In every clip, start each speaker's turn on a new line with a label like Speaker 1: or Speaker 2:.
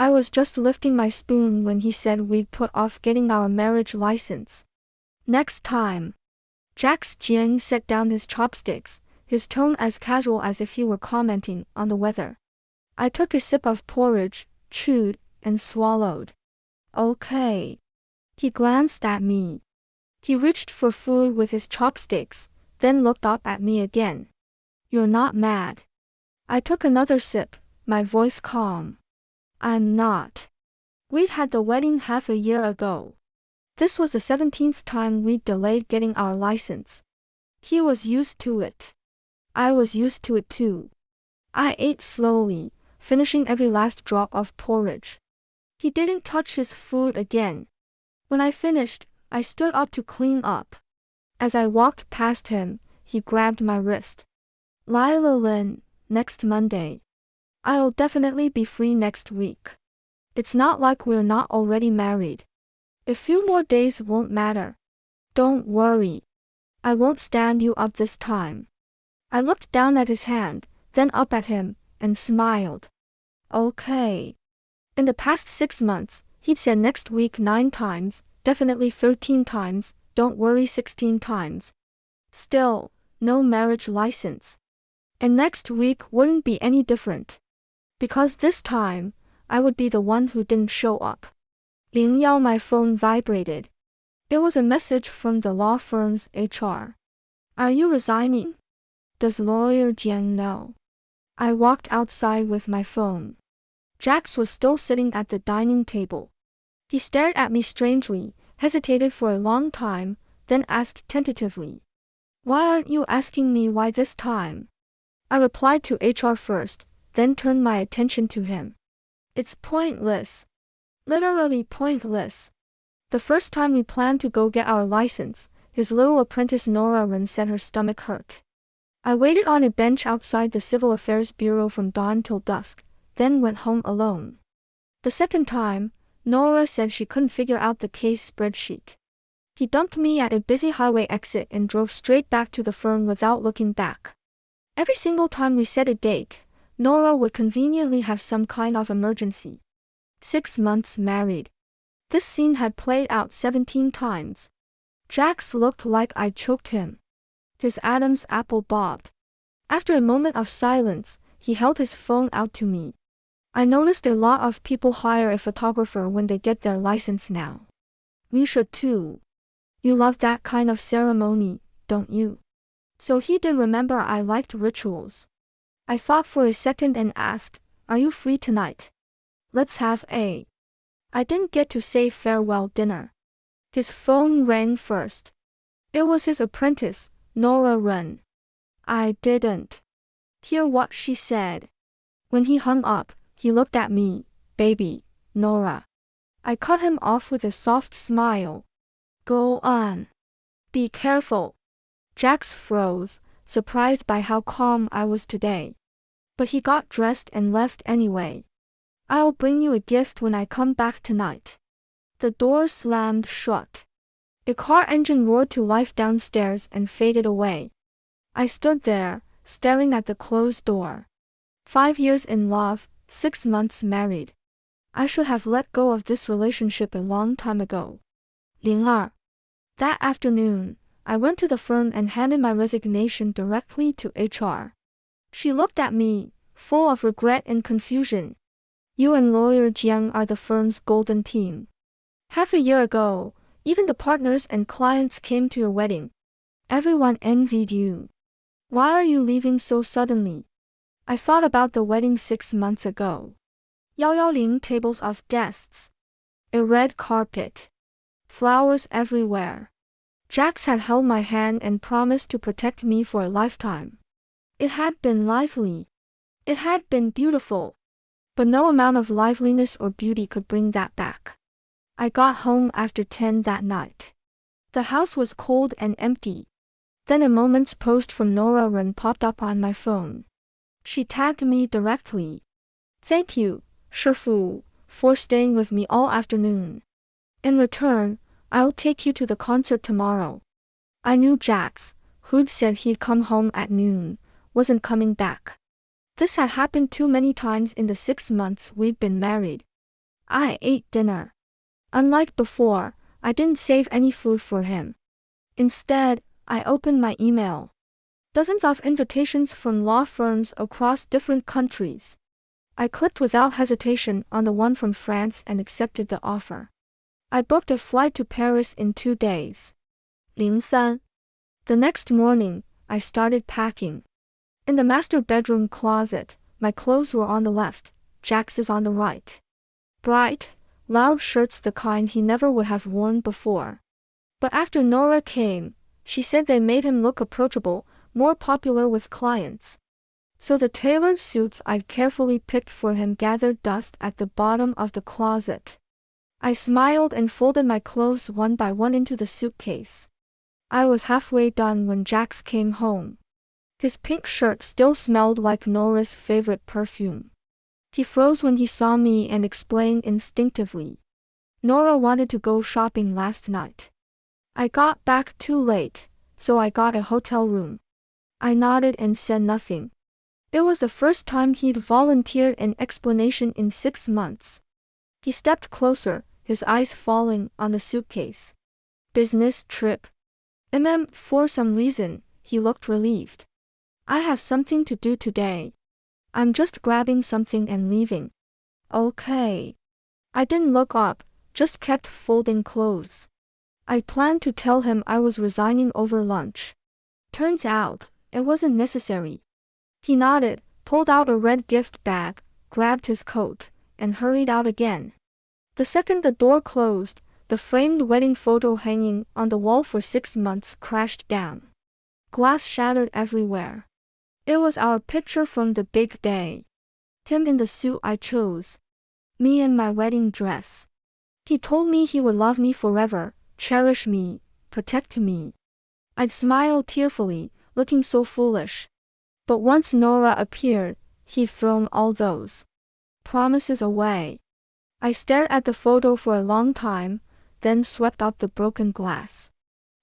Speaker 1: I was just lifting my spoon when he said we'd put off getting our marriage license. Next time. Jack's Jiang set down his chopsticks, his tone as casual as if he were commenting on the weather. I took a sip of porridge, chewed, and swallowed. Okay. He glanced at me. He reached for food with his chopsticks, then looked up at me again. You're not mad. I took another sip, my voice calm. I'm not. We'd had the wedding half a year ago. This was the 17th time we'd delayed getting our license. He was used to it. I was used to it too. I ate slowly, finishing every last drop of porridge. He didn't touch his food again. When I finished, I stood up to clean up. As I walked past him, he grabbed my wrist. Lila Lynn, next Monday. I'll definitely be free next week. It's not like we're not already married. A few more days won't matter. Don't worry. I won't stand you up this time. I looked down at his hand, then up at him, and smiled. Okay. In the past 6 months, he'd said next week 9 times, definitely 13 times, don't worry 16 times. Still, no marriage license. And next week wouldn't be any different. Because this time, I would be the one who didn't show up. Ling Yao, my phone vibrated. It was a message from the law firm's HR. Are you resigning? Does lawyer Jiang know? I walked outside with my phone. Jax was still sitting at the dining table. He stared at me strangely, hesitated for a long time, then asked tentatively. Why aren't you asking me why this time? I replied to HR first, then turned my attention to him. It's pointless. Literally pointless. The first time we planned to go get our license, his little apprentice Nora Ren said her stomach hurt. I waited on a bench outside the Civil Affairs Bureau from dawn till dusk, then went home alone. The second time, Nora said she couldn't figure out the case spreadsheet. He dumped me at a busy highway exit and drove straight back to the firm without looking back. Every single time we set a date, Nora would conveniently have some kind of emergency. 6 months married. This scene had played out 17 times. Jax looked like I choked him. His Adam's apple bobbed. After a moment of silence, he held his phone out to me. I noticed a lot of people hire a photographer when they get their license now. We should too. You love that kind of ceremony, don't you? So he did remember I liked rituals. I thought for a second and asked, are you free tonight? Let's have a. I didn't get to say farewell dinner. His phone rang first. It was his apprentice, Nora Ren. I didn't hear what she said. When he hung up, he looked at me, baby, Nora. I cut him off with a soft smile. Go on. Be careful. Jax froze, surprised by how calm I was today. But he got dressed and left anyway. I'll bring you a gift when I come back tonight. The door slammed shut. A car engine roared to life downstairs and faded away. I stood there, staring at the closed door. 5 years in love, 6 months married. I should have let go of this relationship a long time ago. 02. That afternoon, I went to the firm and handed my resignation directly to HR. She looked at me, full of regret and confusion. You and lawyer Jiang are the firm's golden team. Half a year ago, even the partners and clients came to your wedding. Everyone envied you. Why are you leaving so suddenly? I thought about the wedding 6 months ago. 110 tables of guests. A red carpet. Flowers everywhere. Jax had held my hand and promised to protect me for a lifetime. It had been lively. It had been beautiful. But no amount of liveliness or beauty could bring that back. I got home after 10 that night. The house was cold and empty. Then a moment's post from Nora Ren popped up on my phone. She tagged me directly. Thank you, Shifu, for staying with me all afternoon. In return, I'll take you to the concert tomorrow. I knew Jax, who'd said he'd come home at noon, wasn't coming back. This had happened too many times in the 6 months we'd been married. I ate dinner. Unlike before, I didn't save any food for him. Instead, I opened my email. Dozens of invitations from law firms across different countries. I clicked without hesitation on the one from France and accepted the offer. I booked a flight to Paris in 2 days. 03. The next morning, I started packing. In the master bedroom closet, my clothes were on the left, Jax's on the right. Bright, loud shirts, the kind he never would have worn before. But after Nora came, she said they made him look approachable, more popular with clients. So the tailored suits I'd carefully picked for him gathered dust at the bottom of the closet. I smiled and folded my clothes one by one into the suitcase. I was halfway done when Jax came home. His pink shirt still smelled like Nora's favorite perfume. He froze when he saw me and explained instinctively. Nora wanted to go shopping last night. I got back too late, so I got a hotel room. I nodded and said nothing. It was the first time he'd volunteered an explanation in 6 months. He stepped closer, his eyes falling on the suitcase. Business trip. For some reason, he looked relieved. I have something to do today. I'm just grabbing something and leaving. Okay. I didn't look up, just kept folding clothes. I planned to tell him I was resigning over lunch. Turns out, it wasn't necessary. He nodded, pulled out a red gift bag, grabbed his coat, and hurried out again. The second the door closed, the framed wedding photo hanging on the wall for 6 months crashed down. Glass shattered everywhere. It was our picture from the big day. Him in the suit I chose. Me in my wedding dress. He told me he would love me forever, cherish me, protect me. I'd smile tearfully, looking so foolish. But once Nora appeared, he'd thrown all those promises away. I stared at the photo for a long time, then swept up the broken glass.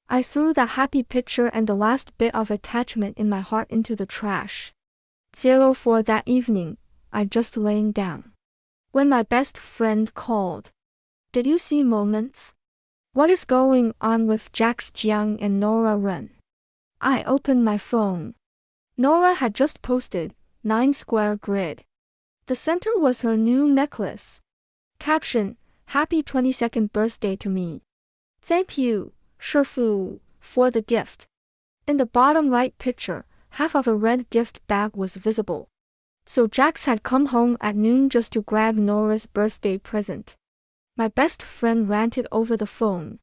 Speaker 1: I threw the happy picture and the last bit of attachment in my heart into the trash. 04 that evening, I just laying down. When my best friend called. Did you see Moments? What is going on with Jax Jiang and Nora Ren? I opened my phone. Nora had just posted, 9-square grid. The center was her new necklace. Caption, Happy 22nd birthday to me. Thank you, Shifu, for the gift. In the bottom right picture, half of a red gift bag was visible. So Jax had come home at noon just to grab Nora's birthday present. My best friend ranted over the phone.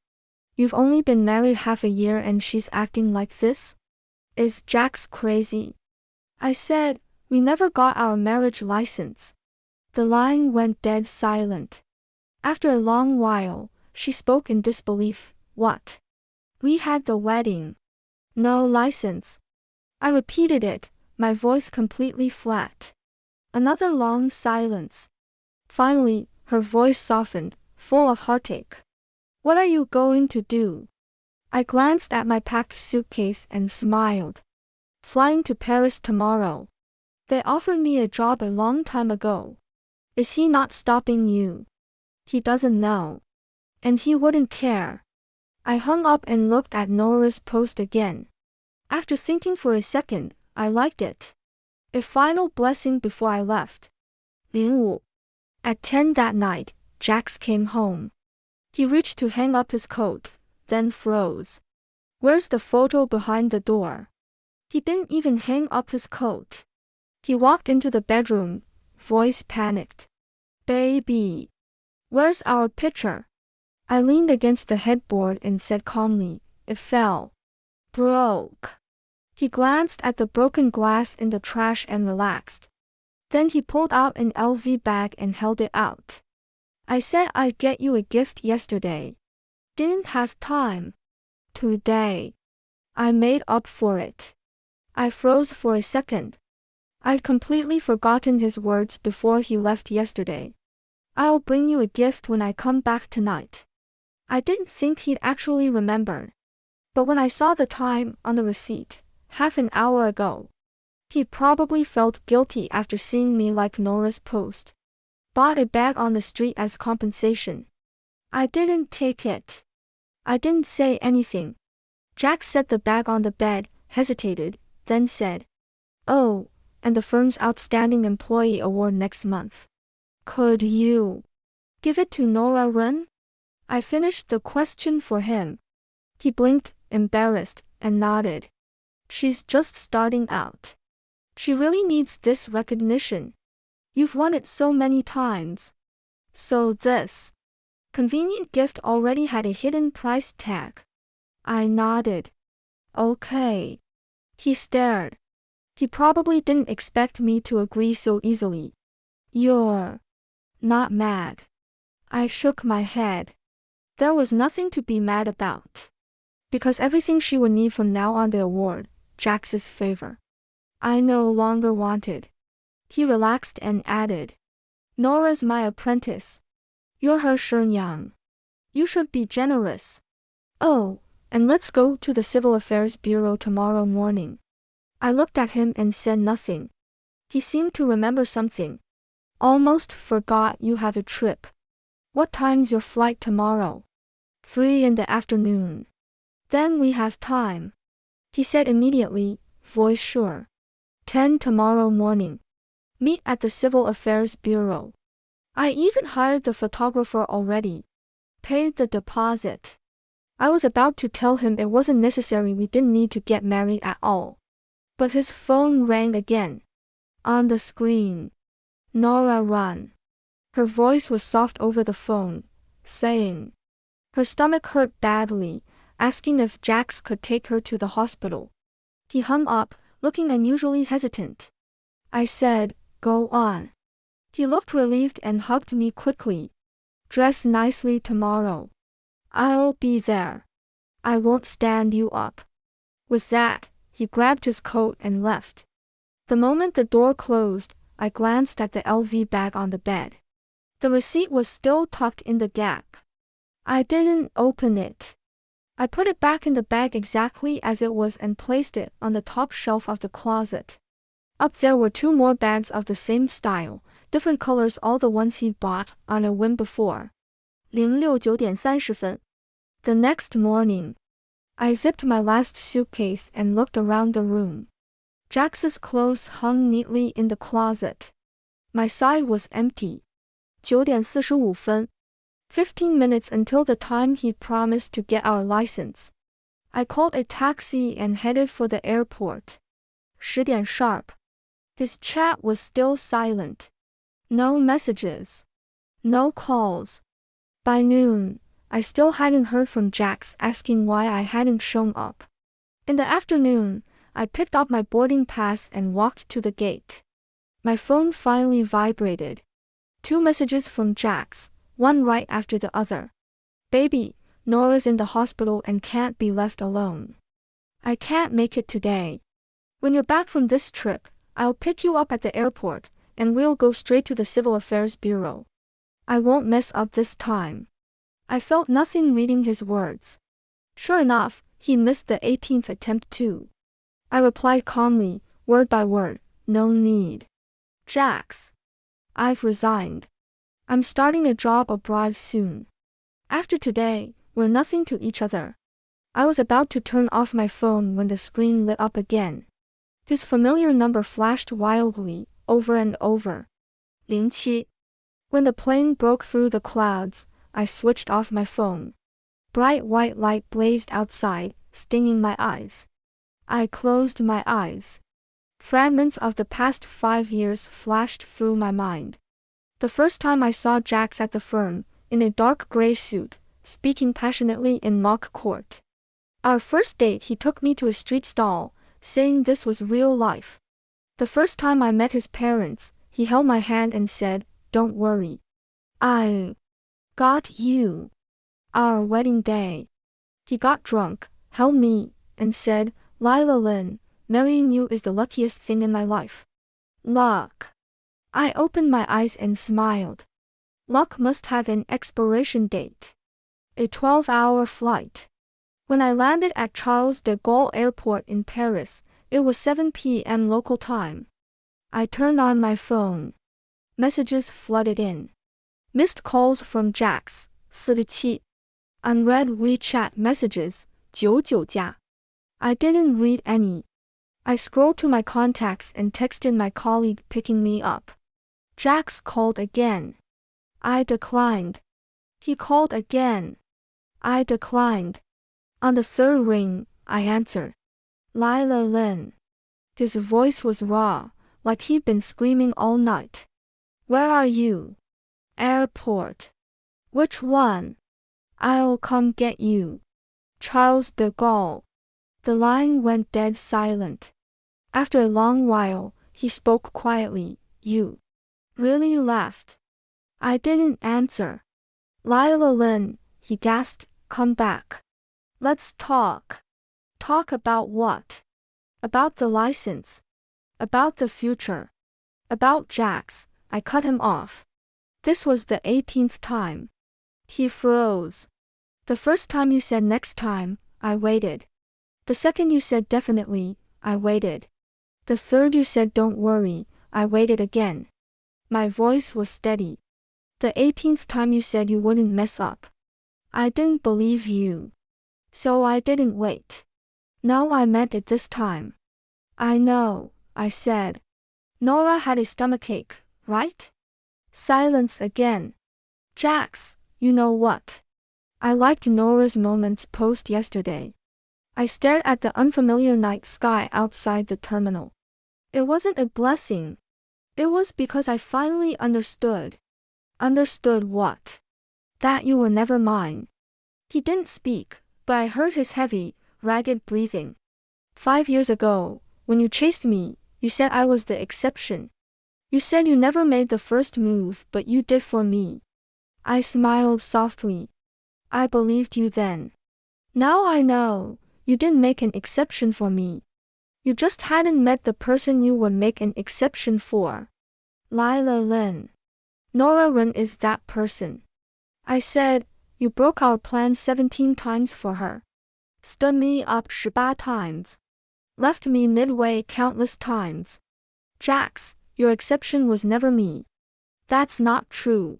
Speaker 1: You've only been married half a year and she's acting like this? Is Jax crazy? I said, we never got our marriage license. The line went dead silent. After a long while, she spoke in disbelief. What? We had the wedding. No license. I repeated it, my voice completely flat. Another long silence. Finally, her voice softened, full of heartache. What are you going to do? I glanced at my packed suitcase and smiled. Flying to Paris tomorrow. They offered me a job a long time ago. Is he not stopping you? He doesn't know. And he wouldn't care. I hung up and looked at Nora's post again. After thinking for a second, I liked it. A final blessing before I left. 05. At 10 that night, Jax came home. He reached to hang up his coat, then froze. Where's the photo behind the door? He didn't even hang up his coat. He walked into the bedroom, voice panicked. Baby. Where's our picture? I leaned against the headboard and said calmly, it fell. Broke. He glanced at the broken glass in the trash and relaxed. Then he pulled out an LV bag and held it out. I said I'd get you a gift yesterday. Didn't have time. Today. I made up for it. I froze for a second. I'd completely forgotten his words before he left yesterday. I'll bring you a gift when I come back tonight. I didn't think he'd actually remember. But when I saw the time on the receipt, half an hour ago, he probably felt guilty after seeing me like Nora's post. Bought a bag on the street as compensation. I didn't take it. I didn't say anything. Jack set the bag on the bed, hesitated, then said, "Oh, and the firm's Outstanding Employee Award next month. Could you give it to Nora Run?" I finished the question for him. He blinked, embarrassed, and nodded. She's just starting out. She really needs this recognition. You've won it so many times. So this convenient gift already had a hidden price tag. I nodded. Okay. He stared. He probably didn't expect me to agree so easily. You're not mad. I shook my head. There was nothing to be mad about. Because everything she would need from now on the award, Jax's favor, I no longer wanted. He relaxed and added, "Nora's my apprentice. You're her Shenyang. You should be generous. Oh, and let's go to the Civil Affairs Bureau tomorrow morning." I looked at him and said nothing. He seemed to remember something. "Almost forgot you have a trip. What time's your flight tomorrow?" 3 in the afternoon. Then we have time. He said immediately, voice sure. 10 tomorrow morning. Meet at the Civil Affairs Bureau. I even hired the photographer already. Paid the deposit. I was about to tell him it wasn't necessary, we didn't need to get married at all. But his phone rang again. On the screen. Nora Run. Her voice was soft over the phone, saying her stomach hurt badly, asking if Jax could take her to the hospital. He hung up, looking unusually hesitant. I said, "Go on." He looked relieved and hugged me quickly. "Dress nicely tomorrow. I'll be there. I won't stand you up." With that, he grabbed his coat and left. The moment the door closed, I glanced at the LV bag on the bed. The receipt was still tucked in the gap. I didn't open it. I put it back in the bag exactly as it was and placed it on the top shelf of the closet. Up there were 2 more bags of the same style, different colors, all the ones he'd bought on a whim before. 06:30. The next morning, I zipped my last suitcase and looked around the room. Jax's clothes hung neatly in the closet. My side was empty. 9:45. 15 minutes until the time he promised to get our license. I called a taxi and headed for the airport. 10 点 sharp. His chat was still silent. No messages. No calls. By noon, I still hadn't heard from Jax asking why I hadn't shown up. In the afternoon, I picked up my boarding pass and walked to the gate. My phone finally vibrated. 2 messages from Jax, one right after the other. "Baby, Nora's in the hospital and can't be left alone. I can't make it today. When you're back from this trip, I'll pick you up at the airport, and we'll go straight to the Civil Affairs Bureau. I won't mess up this time." I felt nothing reading his words. Sure enough, he missed the 18th attempt too. I replied calmly, word by word, "No need. Jax. I've resigned. I'm starting a job abroad soon. After today, we're nothing to each other." I was about to turn off my phone when the screen lit up again. His familiar number flashed wildly, over and over. 07. When the plane broke through the clouds, I switched off my phone. Bright white light blazed outside, stinging my eyes. I closed my eyes. Fragments of the past 5 years flashed through my mind. The first time I saw Jax at the firm, in a dark gray suit, speaking passionately in mock court. Our first date, he took me to a street stall, saying this was real life. The first time I met his parents, he held my hand and said, "Don't worry. I got you." Our wedding day. He got drunk, held me, and said, "Lila Lynn, marrying you is the luckiest thing in my life." Luck. I opened my eyes and smiled. Luck must have an expiration date. A 12-hour flight. When I landed at Charles de Gaulle Airport in Paris, it was 7 p.m. local time. I turned on my phone. Messages flooded in. Missed calls from Jax, 47. Unread WeChat messages, 99加. I didn't read any. I scrolled to my contacts and texted my colleague picking me up. Jax called again. I declined. He called again. I declined. On the third ring, I answered. Lila Lin. His voice was raw, like he'd been screaming all night. Where are you? Airport. Which one? I'll come get you. Charles de Gaulle. The line went dead silent. After a long while, he spoke quietly. You really left? I didn't answer. Lila Lin, he gasped, come back. Let's talk. Talk about what? About the license. About the future. About Jax. I cut him off. This was the 18th time. He froze. The first time you said next time, I waited. The second you said definitely, I waited. The third you said don't worry, I waited again. My voice was steady. The 18th time you said you wouldn't mess up. I didn't believe you. So I didn't wait. Now I meant it this time. I know, I said. Nora had a stomachache, right? Silence again. Jax, you know what? I liked Nora's moments post yesterday. I stared at the unfamiliar night sky outside the terminal. It wasn't a blessing. It was because I finally understood. Understood what? That you were never mine. He didn't speak, but I heard his heavy, ragged breathing. 5 years ago, when you chased me, you said I was the exception. You said you never made the first move, but you did for me. I smiled softly. I believed you then. Now I know, you didn't make an exception for me. You just hadn't met the person you would make an exception for. Lila Lin. Nora Ren is that person. I said, you broke our plan 17 times for her. Stood me up 18 times. Left me midway countless times. Jax, your exception was never me. That's not true.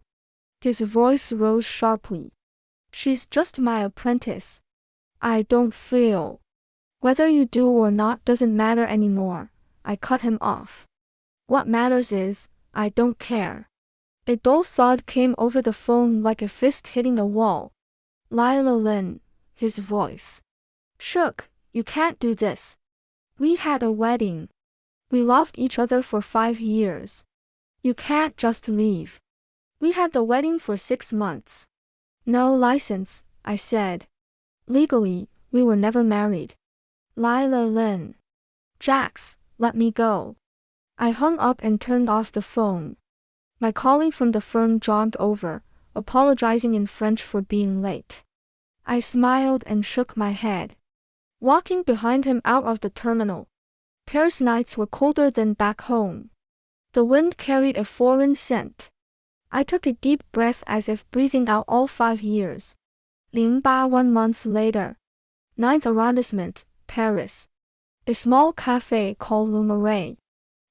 Speaker 1: His voice rose sharply. She's just my apprentice. I don't feel. Whether you do or not doesn't matter anymore. I cut him off. What matters is, I don't care. A dull thud came over the phone like a fist hitting a wall. Lila Lin, his voice shook. You can't do this. We had a wedding. We loved each other for 5 years. You can't just leave. We had the wedding for 6 months. No license, I said. Legally, we were never married. Lila Lin. Jax, let me go. I hung up and turned off the phone. My colleague from the firm jogged over, apologizing in French for being late. I smiled and shook my head. Walking behind him out of the terminal. Paris nights were colder than back home. The wind carried a foreign scent. I took a deep breath as if breathing out all 5 years. 08 1 month later. 9th arrondissement, Paris. A small cafe called Le Marais.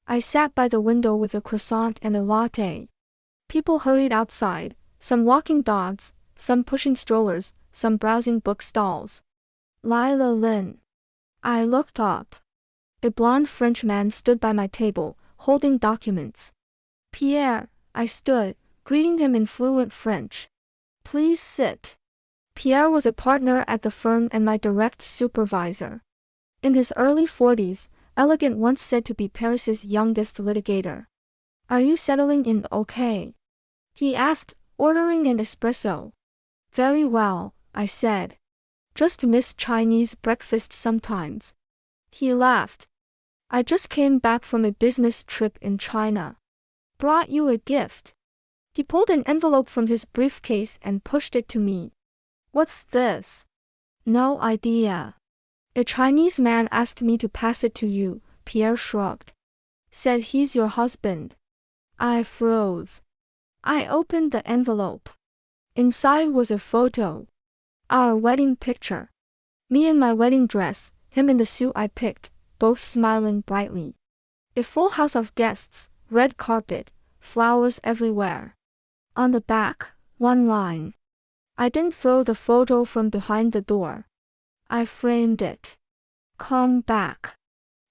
Speaker 1: I sat by the window with a croissant and a latte. People hurried outside, some walking dogs, some pushing strollers, some browsing book stalls. Lila Lin. I looked up. A blonde French man stood by my table, holding documents. Pierre, I stood, greeting him in fluent French. Please sit. Pierre was a partner at the firm and my direct supervisor. In his early 40s, elegant once said to be Paris's youngest litigator. Are you settling in okay? He asked, ordering an espresso. Very well, I said. Just miss Chinese breakfast sometimes. He laughed. I just came back from a business trip in China. Brought you a gift. He pulled an envelope from his briefcase and pushed it to me. What's this? No idea. A Chinese man asked me to pass it to you, Pierre shrugged. Said he's your husband. I froze. I opened the envelope. Inside was a photo. Our wedding picture. Me in my wedding dress, him in the suit I picked, both smiling brightly. A full house of guests, red carpet, flowers everywhere. On the back, one line. I didn't throw the photo from behind the door. I framed it. Come back.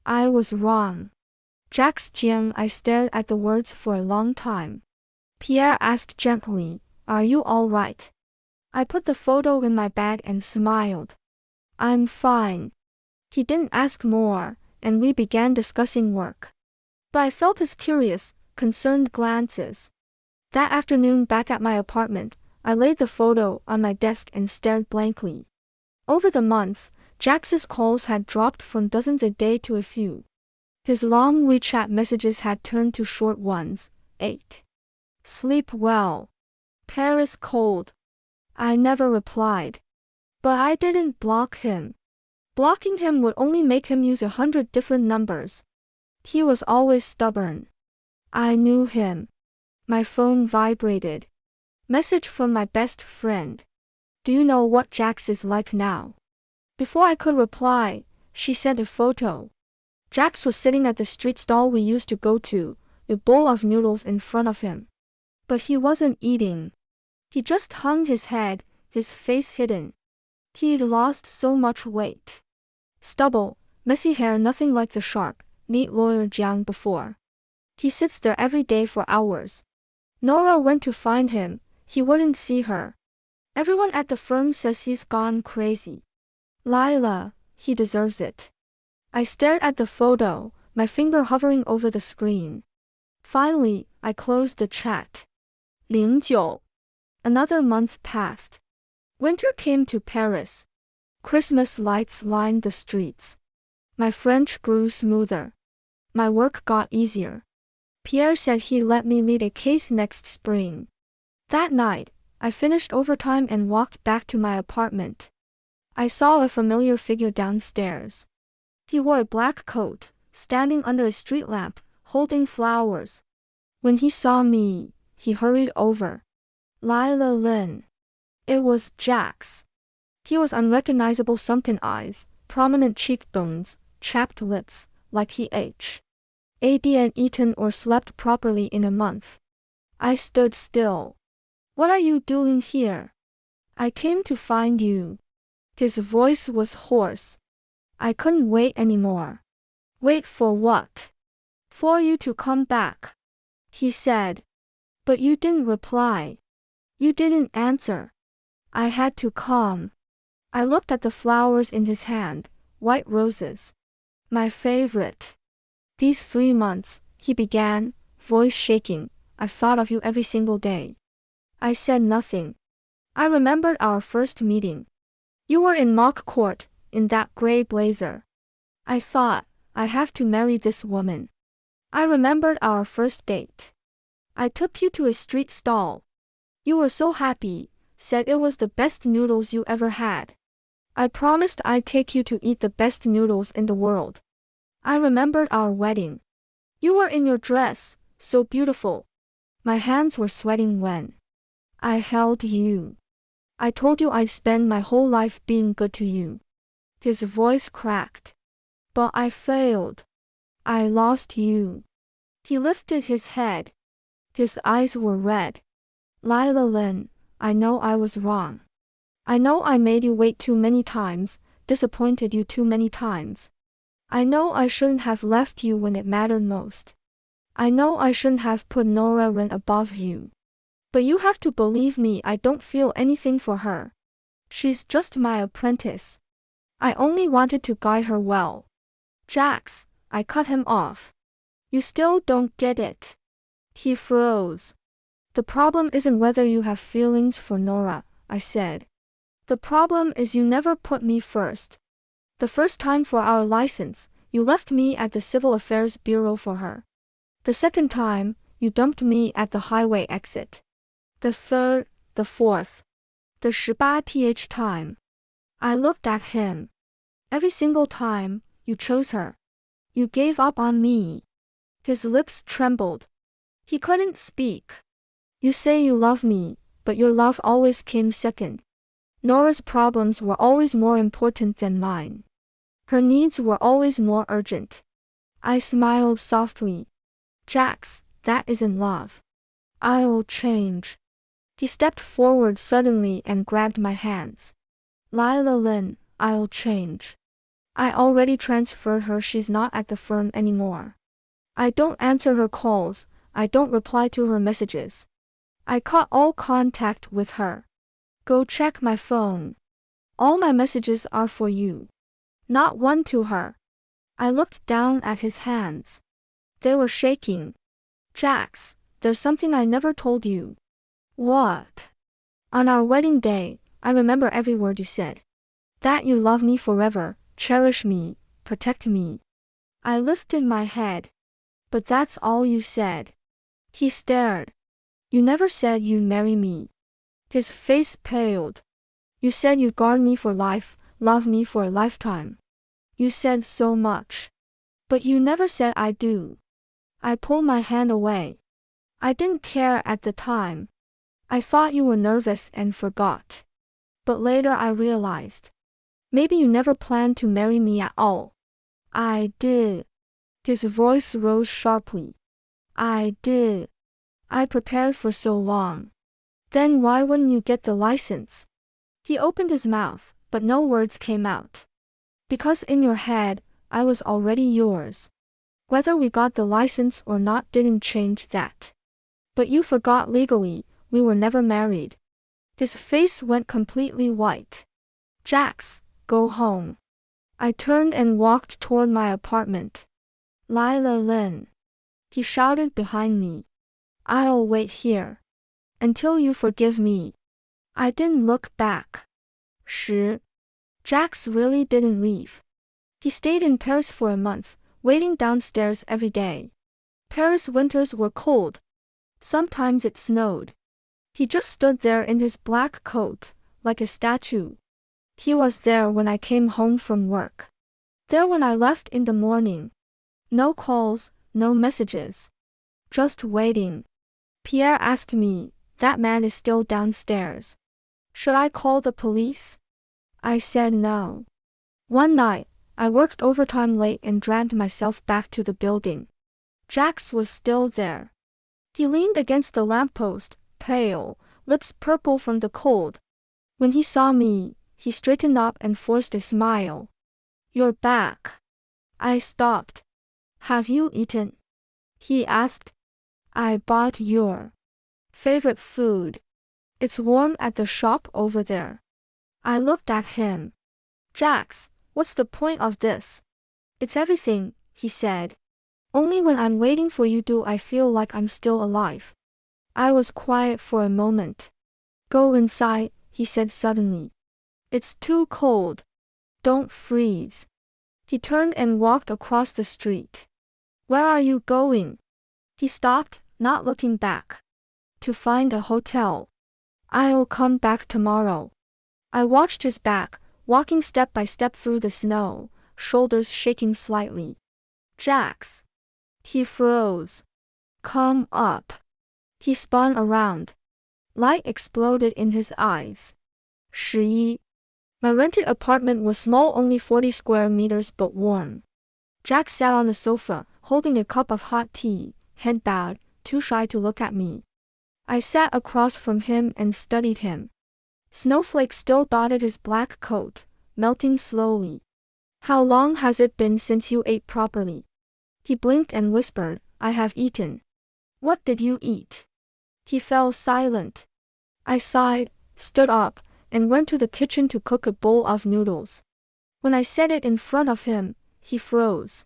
Speaker 1: I was wrong. Jack's Jiang. I stared at the words for a long time. Pierre asked gently, "Are you all right?" I put the photo in my bag and smiled. "I'm fine." He didn't ask more, and we began discussing work. But I felt his curious, concerned glances. That afternoon back at my apartment, I laid the photo on my desk and stared blankly. Over the month, Jax's calls had dropped from dozens a day to a few. His long WeChat messages had turned to short ones. 8. Sleep well. Paris cold. I never replied. But I didn't block him. Blocking him would only make him use 100 different numbers. He was always stubborn. I knew him. My phone vibrated. Message from my best friend. "Do you know what Jax is like now?" Before I could reply, she sent a photo. Jax was sitting at the street stall we used to go to, a bowl of noodles in front of him. But he wasn't eating. He just hung his head, his face hidden. He'd lost so much weight. Stubble, messy hair, nothing like the sharp, neat lawyer Jiang before. He sits there every day for hours. Nora went to find him. He wouldn't see her. Everyone at the firm says he's gone crazy. Lila, he deserves it. I stared at the photo, my finger hovering over the screen. Finally, I closed the chat. 09. Another month passed. Winter came to Paris. Christmas lights lined the streets. My French grew smoother. My work got easier. Pierre said he'd let me lead a case next spring. That night, I finished overtime and walked back to my apartment. I saw a familiar figure downstairs. He wore a black coat, standing under a street lamp, holding flowers. When he saw me, he hurried over. Lila Lin. It was Jax. He was unrecognizable, sunken eyes, prominent cheekbones, chapped lips, like he hadn't eaten or slept properly in a month. I stood still. "What are you doing here?" "I came to find you." His voice was hoarse. I couldn't wait anymore. "Wait for what?" "For you to come back," he said. "But you didn't reply. You didn't answer." I had to come. I looked at the flowers in his hand, white roses. "My favorite." "These 3 months," he began, voice shaking, "I've thought of you every single day." I said nothing. I remembered our first meeting. You were in mock court, in that gray blazer. I thought, I have to marry this woman. I remembered our first date. I took you to a street stall. You were so happy, said it was the best noodles you ever had. I promised I'd take you to eat the best noodles in the world. I remembered our wedding. You were in your dress, so beautiful. My hands were sweating when I held you. I told you I'd spend my whole life being good to you. His voice cracked. But I failed. I lost you. He lifted his head. His eyes were red. Lila Lin, I know I was wrong. I know I made you wait too many times, disappointed you too many times. I know I shouldn't have left you when it mattered most. I know I shouldn't have put Nora Ren above you. But you have to believe me, I don't feel anything for her. She's just my apprentice. I only wanted to guide her well. Jax, I cut him off. You still don't get it. He froze. The problem isn't whether you have feelings for Nora, I said. The problem is you never put me first. The first time for our license, you left me at the Civil Affairs Bureau for her. The second time, you dumped me at the highway exit. The third, the fourth, the 18th time. I looked at him. Every single time, you chose her. You gave up on me. His lips trembled. He couldn't speak. You say you love me, but your love always came second. Nora's problems were always more important than mine. Her needs were always more urgent. I smiled softly. Jax, that isn't love. I'll change. He stepped forward suddenly and grabbed my hands. Lila Lynn, I'll change. I already transferred her, she's not at the firm anymore. I don't answer her calls, I don't reply to her messages. I cut all contact with her. Go check my phone. All my messages are for you. Not one to her. I looked down at his hands. They were shaking. Jax, there's something I never told you. What? On our wedding day, I remember every word you said. That you love me forever, cherish me, protect me. I lifted my head. But that's all you said. He stared. You never said you'd marry me. His face paled. You said you'd guard me for life, love me for a lifetime. You said so much. But you never said I do. I pulled my hand away. I didn't care at the time. I thought you were nervous and forgot. But later I realized. Maybe you never planned to marry me at all. I did. His voice rose sharply. I did. I prepared for so long. Then why wouldn't you get the license? He opened his mouth, but no words came out. Because in your head, I was already yours. Whether we got the license or not didn't change that. But you forgot legally, we were never married. His face went completely white. Jax, go home. I turned and walked toward my apartment. Lila Lynn. He shouted behind me. I'll wait here. Until you forgive me. I didn't look back. Jax really didn't leave. He stayed in Paris for a month, waiting downstairs every day. Paris winters were cold. Sometimes it snowed. He just stood there in his black coat, like a statue. He was there when I came home from work. There when I left in the morning. No calls, no messages. Just waiting. Pierre asked me, that man is still downstairs. Should I call the police? I said no. One night, I worked overtime late and dragged myself back to the building. Jax was still there. He leaned against the lamppost, pale, lips purple from the cold. When he saw me, he straightened up and forced a smile. You're back. I stopped. Have you eaten? He asked. I bought your favorite food. It's warm at the shop over there. I looked at him. Jax, what's the point of this? It's everything, he said. Only when I'm waiting for you do I feel like I'm still alive. I was quiet for a moment. Go inside, he said suddenly. It's too cold. Don't freeze. He turned and walked across the street. Where are you going? He stopped, not looking back. To find a hotel. I'll come back tomorrow. I watched his back, walking step by step through the snow, shoulders shaking slightly. Jax. He froze. Come up. He spun around. Light exploded in his eyes. 11. My rented apartment was small, only 40 square meters, but warm. Jax sat on the sofa, holding a cup of hot tea, head bowed, too shy to look at me. I sat across from him and studied him. Snowflakes still dotted his black coat, melting slowly. How long has it been since you ate properly? He blinked and whispered, I have eaten. What did you eat? He fell silent. I sighed, stood up, and went to the kitchen to cook a bowl of noodles. When I said it in front of him, he froze.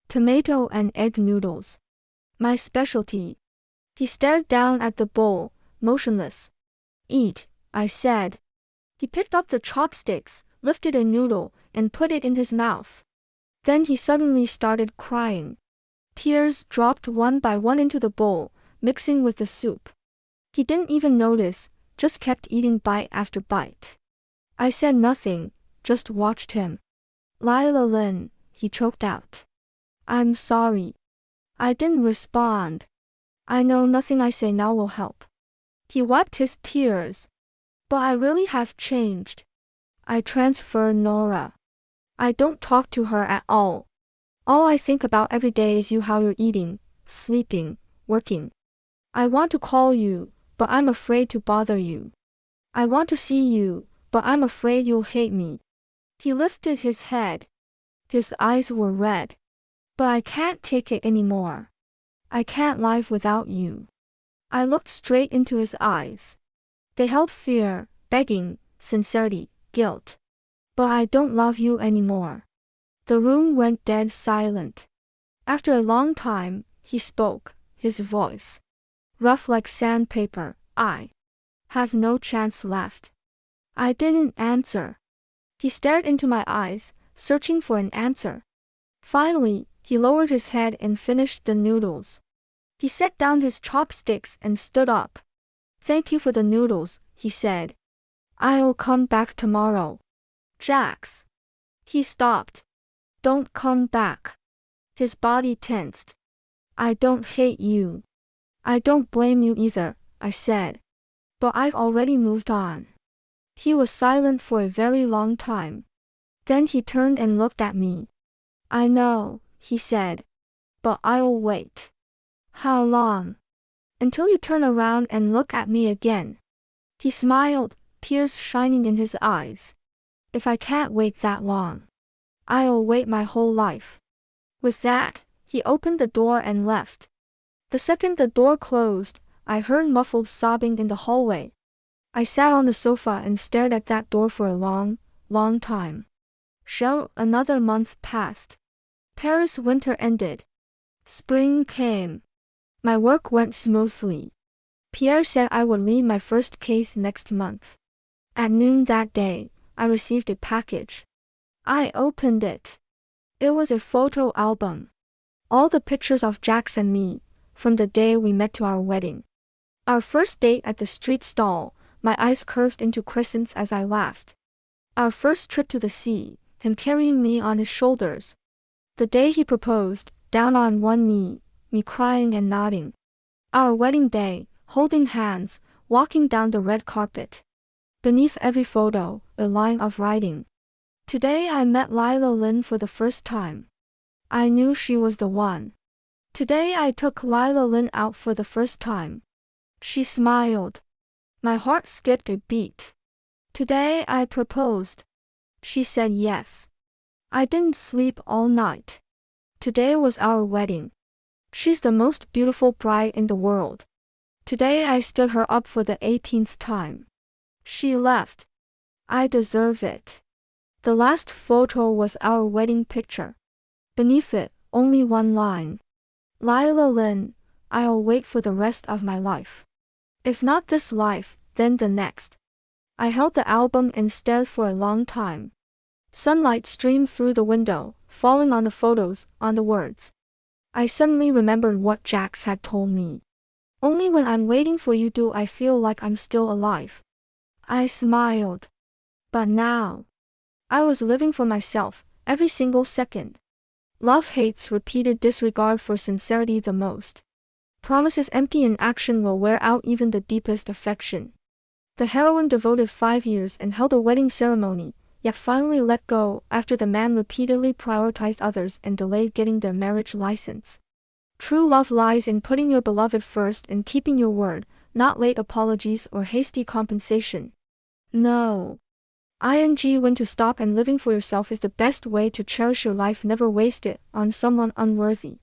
Speaker 1: Tomato and egg noodles. My specialty. He stared down at the bowl, motionless. Eat, I said. He picked up the chopsticks, lifted a noodle, and put it in his mouth. Then he suddenly started crying. Tears dropped one by one into the bowl, mixing with the soup. He didn't even notice, just kept eating bite after bite. I said nothing, just watched him. Lila Lynn, he choked out. I'm sorry. I didn't respond. I know nothing I say now will help. He wiped his tears. But I really have changed. I transferred Nora. I don't talk to her at all. All I think about every day is you, how you're eating, sleeping, working. I want to call you, but I'm afraid to bother you. I want to see you, but I'm afraid you'll hate me. He lifted his head. His eyes were red. But I can't take it anymore. I can't live without you. I looked straight into his eyes. They held fear, begging, sincerity, guilt. But I don't love you anymore. The room went dead silent. After a long time, he spoke, his voice rough like sandpaper. I have no chance left. I didn't answer. He stared into my eyes, searching for an answer. Finally, he lowered his head and finished the noodles. He set down his chopsticks and stood up. Thank you for the noodles, he said. I'll come back tomorrow. Jax. He stopped. Don't come back. His body tensed. I don't hate you. I don't blame you either, I said. But I've already moved on. He was silent for a very long time. Then he turned and looked at me. I know, he said. But I'll wait. How long? Until you turn around and look at me again. He smiled, tears shining in his eyes. If I can't wait that long, I'll wait my whole life. With that, he opened the door and left. The second the door closed, I heard muffled sobbing in the hallway. I sat on the sofa and stared at that door for a long, long time. Another month passed. Paris winter ended. Spring came. My work went smoothly. Pierre said I would lead my first case next month. At noon that day, I received a package. I opened it. It was a photo album. All the pictures of Jax and me, from the day we met to our wedding. Our first date at the street stall, my eyes curved into crescents as I laughed. Our first trip to the sea, him carrying me on his shoulders. The day he proposed, down on one knee, me crying and nodding. Our wedding day, holding hands, walking down the red carpet. Beneath every photo, a line of writing. Today I met Lila Lynn for the first time. I knew she was the one. Today I took Lila Lynn out for the first time. She smiled. My heart skipped a beat. Today I proposed. She said yes. I didn't sleep all night. Today was our wedding. She's the most beautiful bride in the world. Today I stood her up for the 18th time. She left. I deserve it. The last photo was our wedding picture. Beneath it, only one line. Lila Lynn, I'll wait for the rest of my life. If not this life, then the next. I held the album and stared for a long time. Sunlight streamed through the window, falling on the photos, on the words. I suddenly remembered what Jax had told me. Only when I'm waiting for you do I feel like I'm still alive. I smiled. But now, I was living for myself, every single second. Love hates repeated disregard for sincerity the most. Promises empty in action will wear out even the deepest affection. The heroine devoted 5 years and held a wedding ceremony, yet finally let go after the man repeatedly prioritized others and delayed getting their marriage license. True love lies in putting your beloved first and keeping your word, not late apologies or hasty compensation. No. When to stop and living for yourself is the best way to cherish your life. Never waste it on someone unworthy.